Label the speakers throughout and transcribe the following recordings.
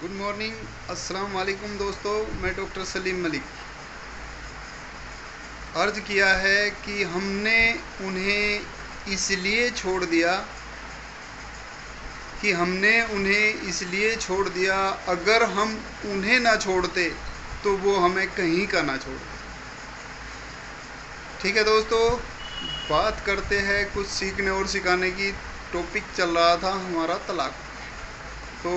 Speaker 1: Good morning, अस्सलाम वालेकुम दोस्तों। मैं डॉक्टर सलीम मलिक। अर्ज़ किया है कि हमने उन्हें इसलिए छोड़ दिया अगर हम उन्हें ना छोड़ते तो वो हमें कहीं का ना छोड़ते। ठीक है दोस्तों, बात करते हैं कुछ सीखने और सिखाने की। टॉपिक चल रहा था हमारा तलाक। तो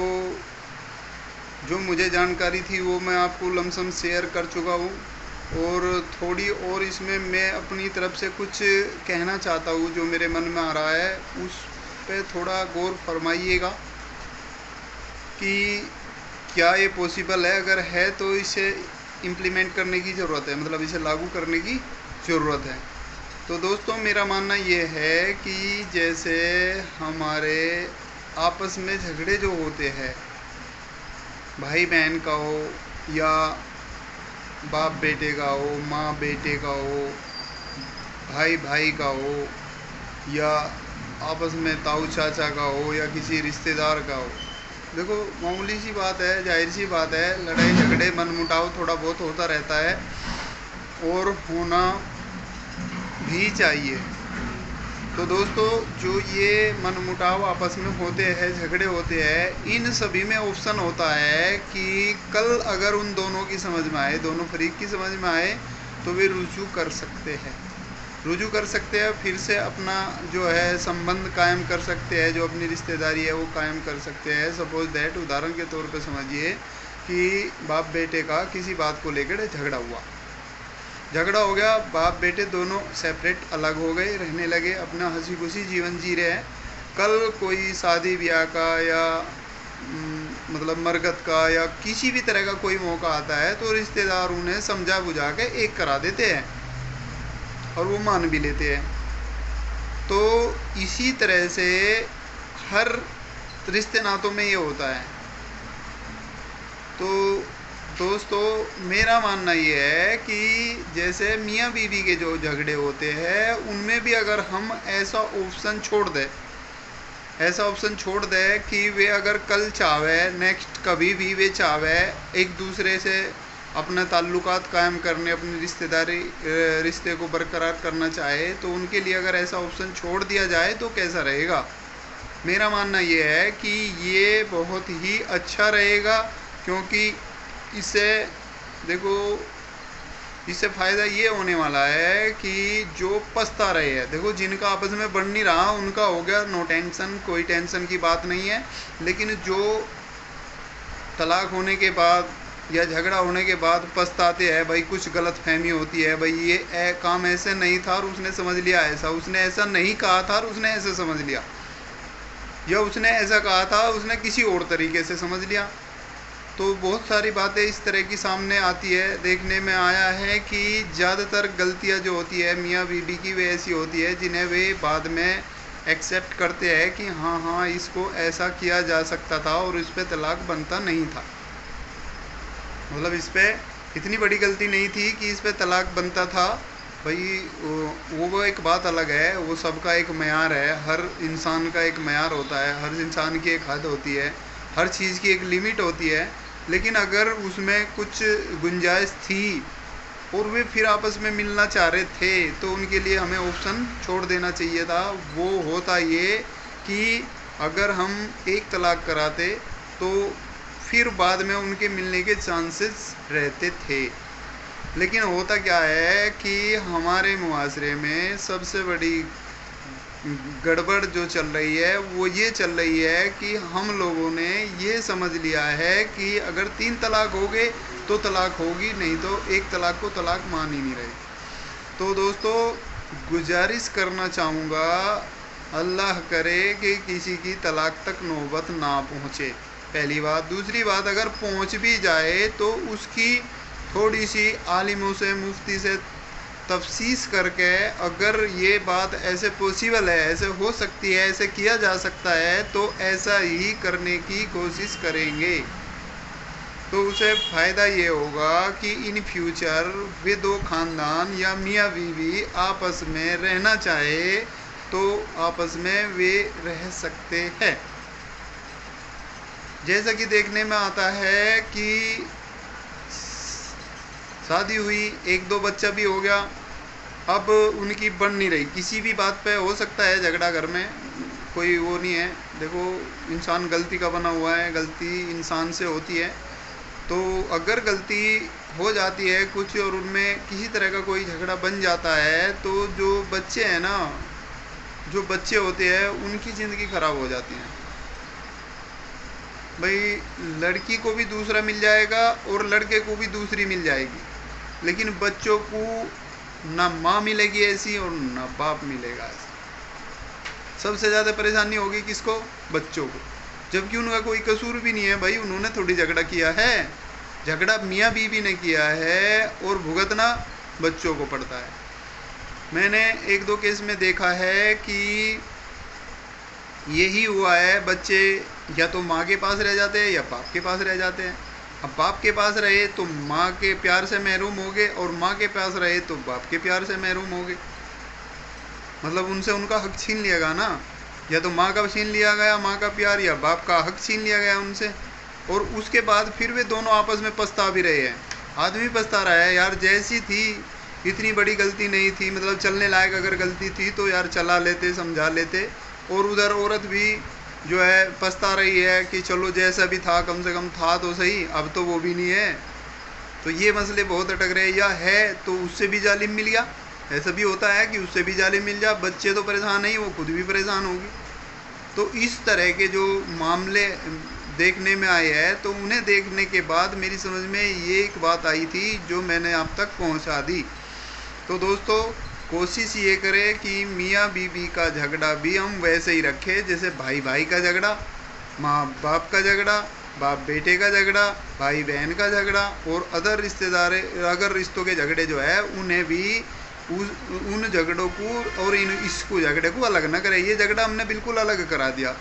Speaker 1: जो मुझे जानकारी थी वो मैं आपको लमसम शेयर कर चुका हूँ, और थोड़ी और इसमें मैं अपनी तरफ से कुछ कहना चाहता हूँ जो मेरे मन में आ रहा है। उस पे थोड़ा गौर फरमाइएगा कि क्या ये पॉसिबल है। अगर है तो इसे इम्प्लीमेंट करने की ज़रूरत है, मतलब इसे लागू करने की ज़रूरत है। तो दोस्तों, मेरा मानना ये है कि जैसे हमारे आपस में झगड़े जो होते हैं, भाई बहन का हो या बाप बेटे का हो, माँ बेटे का हो, भाई भाई का हो, या आपस में ताऊ चाचा का हो या किसी रिश्तेदार का हो, देखो मामूली सी बात है, जाहिर सी बात है, लड़ाई झगड़े मनमुटाव थोड़ा बहुत होता रहता है और होना भी चाहिए। तो दोस्तों, जो ये मनमुटाव आपस में होते हैं, झगड़े होते हैं, इन सभी में ऑप्शन होता है कि कल अगर उन दोनों की समझ में आए, दोनों फरीक की समझ में आए, तो वे रुजू कर सकते हैं, फिर से अपना जो है संबंध कायम कर सकते हैं, जो अपनी रिश्तेदारी है वो कायम कर सकते हैं। सपोज दैट, उदाहरण के तौर पे समझिए कि बाप बेटे का किसी बात को लेकर झगड़ा हो गया, बाप बेटे दोनों सेपरेट अलग हो गए, रहने लगे, अपना हंसी खुशी जीवन जी रहे हैं। कल कोई शादी ब्याह का या मतलब मरगत का या किसी भी तरह का कोई मौका आता है तो रिश्तेदार उन्हें समझा बुझा के एक करा देते हैं और वो मान भी लेते हैं। तो इसी तरह से हर रिश्ते नातों में ये होता है। तो दोस्तों, मेरा मानना ये है कि जैसे मियाँ बीवी के जो झगड़े होते हैं उनमें भी अगर हम ऐसा ऑप्शन छोड़ दें कि वे अगर कल चाहे, नेक्स्ट कभी भी वे चाहे एक दूसरे से अपने ताल्लुकात कायम करने, अपनी रिश्ते को बरकरार करना चाहे, तो उनके लिए अगर ऐसा ऑप्शन छोड़ दिया जाए तो कैसा रहेगा। मेरा मानना ये है कि ये बहुत ही अच्छा रहेगा, क्योंकि इससे फ़ायदा ये होने वाला है कि जो पछता रहे हैं, देखो जिनका आपस में बढ़ नहीं रहा उनका हो गया नो टेंशन, कोई टेंशन की बात नहीं है। लेकिन जो तलाक होने के बाद या झगड़ा होने के बाद पछताते हैं, भाई कुछ गलत फहमी होती है, भाई ये काम ऐसे नहीं था और उसने समझ लिया ऐसा, उसने ऐसा नहीं कहा था और उसने ऐसे समझ लिया, या उसने ऐसा कहा था उसने किसी और तरीके से समझ लिया। तो बहुत सारी बातें इस तरह की सामने आती है। देखने में आया है कि ज़्यादातर गलतियां जो होती है मियाँ बीवी की, वे ऐसी होती है जिन्हें वे बाद में एक्सेप्ट करते हैं कि हाँ इसको ऐसा किया जा सकता था और इस पर तलाक बनता नहीं था, मतलब इस पर इतनी बड़ी गलती नहीं थी कि इस पर तलाक बनता था। भाई वो एक बात अलग है, वो सबका एक मयार है, हर इंसान का एक मयार होता है, हर इंसान की एक हद होती है, हर चीज़ की एक लिमिट होती है। लेकिन अगर उसमें कुछ गुंजाइश थी और वे फिर आपस में मिलना चाह रहे थे तो उनके लिए हमें ऑप्शन छोड़ देना चाहिए था। वो होता ये कि अगर हम एक तलाक कराते तो फिर बाद में उनके मिलने के चांसेस रहते थे। लेकिन होता क्या है कि हमारे मुआशरे में सबसे बड़ी गड़बड़ जो चल रही है वो ये चल रही है कि हम लोगों ने ये समझ लिया है कि अगर 3 तलाक हो गए तो तलाक होगी, नहीं तो एक तलाक को तलाक मान ही नहीं रहे। तो दोस्तों, गुजारिश करना चाहूँगा, अल्लाह करे कि किसी की तलाक तक नौबत ना पहुँचे, पहली बात। दूसरी बात, अगर पहुँच भी जाए तो उसकी थोड़ी सी आलिमों से, मुफ्ती से तफसीस करके, अगर ये बात ऐसे पॉसिबल है, ऐसे हो सकती है, ऐसे किया जा सकता है, तो ऐसा ही करने की कोशिश करेंगे। तो उसे फ़ायदा ये होगा कि इन फ्यूचर वे दो ख़ानदान या मियाँ बीवी आपस में रहना चाहे तो आपस में वे रह सकते हैं। जैसा कि देखने में आता है कि शादी हुई, एक दो बच्चा भी हो गया, अब उनकी बन नहीं रही, किसी भी बात पे हो सकता है झगड़ा घर में, कोई वो नहीं है। देखो इंसान गलती का बना हुआ है, गलती इंसान से होती है। तो अगर गलती हो जाती है कुछ और उनमें किसी तरह का कोई झगड़ा बन जाता है, तो जो बच्चे हैं ना, जो बच्चे होते हैं उनकी ज़िंदगी ख़राब हो जाती है। भाई लड़की को भी दूसरा मिल जाएगा और लड़के को भी दूसरी मिल जाएगी, लेकिन बच्चों को ना माँ मिलेगी ऐसी और ना बाप मिलेगा ऐसा। सबसे ज़्यादा परेशानी होगी किसको? बच्चों को, जबकि उनका कोई कसूर भी नहीं है भाई, उन्होंने थोड़ी झगड़ा किया है। झगड़ा मियाँ बीवी ने किया है और भुगतना बच्चों को पड़ता है। मैंने एक दो केस में देखा है कि यही हुआ है, बच्चे या तो माँ के पास रह जाते हैं या बाप के पास रह जाते हैं। अब बाप के पास रहे तो माँ के प्यार से महरूम हो गए, और माँ के पास रहे तो बाप के प्यार से महरूम हो गए। मतलब उनसे उनका हक छीन लिया गया ना, या तो माँ का छीन लिया गया माँ का प्यार, या बाप का हक छीन लिया गया उनसे। और उसके बाद फिर वे दोनों आपस में पछता भी रहे हैं। आदमी पछता रहा है, यार जैसी थी इतनी बड़ी गलती नहीं थी, मतलब चलने लायक अगर गलती थी तो यार चला लेते, समझा लेते। और उधर औरत भी जो है पछता रही है कि चलो जैसा भी था कम से कम था तो सही, अब तो वो भी नहीं है। तो ये मसले बहुत अटक रहे हैं। या है तो उससे भी जालिम मिल गया, ऐसा भी होता है कि उससे भी जालिम मिल जा, बच्चे तो परेशान नहीं, वो खुद भी परेशान होगी। तो इस तरह के जो मामले देखने में आए हैं, तो उन्हें देखने के बाद मेरी समझ में ये एक बात आई थी जो मैंने आप तक पहुंचा दी। तो दोस्तों कोशिश ये करें कि मियाँ बीवी का झगड़ा भी हम वैसे ही रखें जैसे भाई भाई का झगड़ा, माँ बाप का झगड़ा, बाप बेटे का झगड़ा, भाई बहन का झगड़ा, और अदर रिश्तेदार अगर रिश्तों के झगड़े जो है उन्हें भी उन झगड़ों को और इसको झगड़े को अलग ना करें। ये झगड़ा हमने बिल्कुल अलग करा दिया,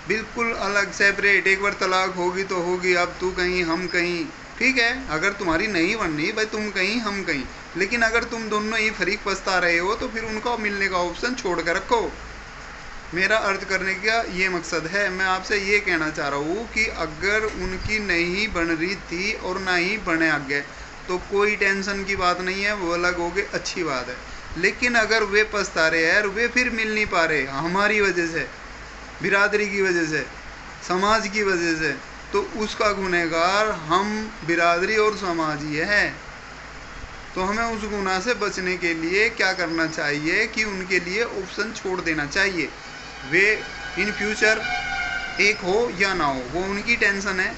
Speaker 1: बिल्कुल अलग सेपरेट। एक बार तलाक होगी तो होगी, अब तू कहीं हम कहीं, ठीक है। अगर तुम्हारी नहीं बननी भाई, तुम कहीं हम कहीं, लेकिन अगर तुम दोनों ही फरीक पछता रहे हो तो फिर उनको मिलने का ऑप्शन छोड़ कर रखो। मेरा अर्थ करने का ये मकसद है। मैं आपसे ये कहना चाह रहा हूँ कि अगर उनकी नहीं बन रही थी और ना ही बने आगे, तो कोई टेंशन की बात नहीं है, वो अलग हो गए, अच्छी बात है। लेकिन अगर वे पछता रहे हैं और वे फिर मिल नहीं पा रहे हमारी वजह से, बिरादरी की वजह से, समाज की वजह से, तो उसका गुनहगार हम बिरादरी और समाज ही है। तो हमें उस गुनाह से बचने के लिए क्या करना चाहिए कि उनके लिए ऑप्शन छोड़ देना चाहिए। वे इन फ्यूचर एक हो या ना हो वो उनकी टेंशन है,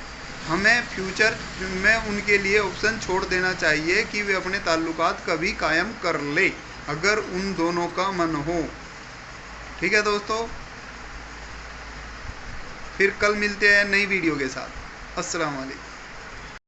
Speaker 1: हमें फ्यूचर में उनके लिए ऑप्शन छोड़ देना चाहिए कि वे अपने ताल्लुकात कभी कायम कर ले, अगर उन दोनों का मन हो। ठीक है दोस्तों, फिर कल मिलते हैं नई वीडियो के साथ। अस्सलाम वालेकुम।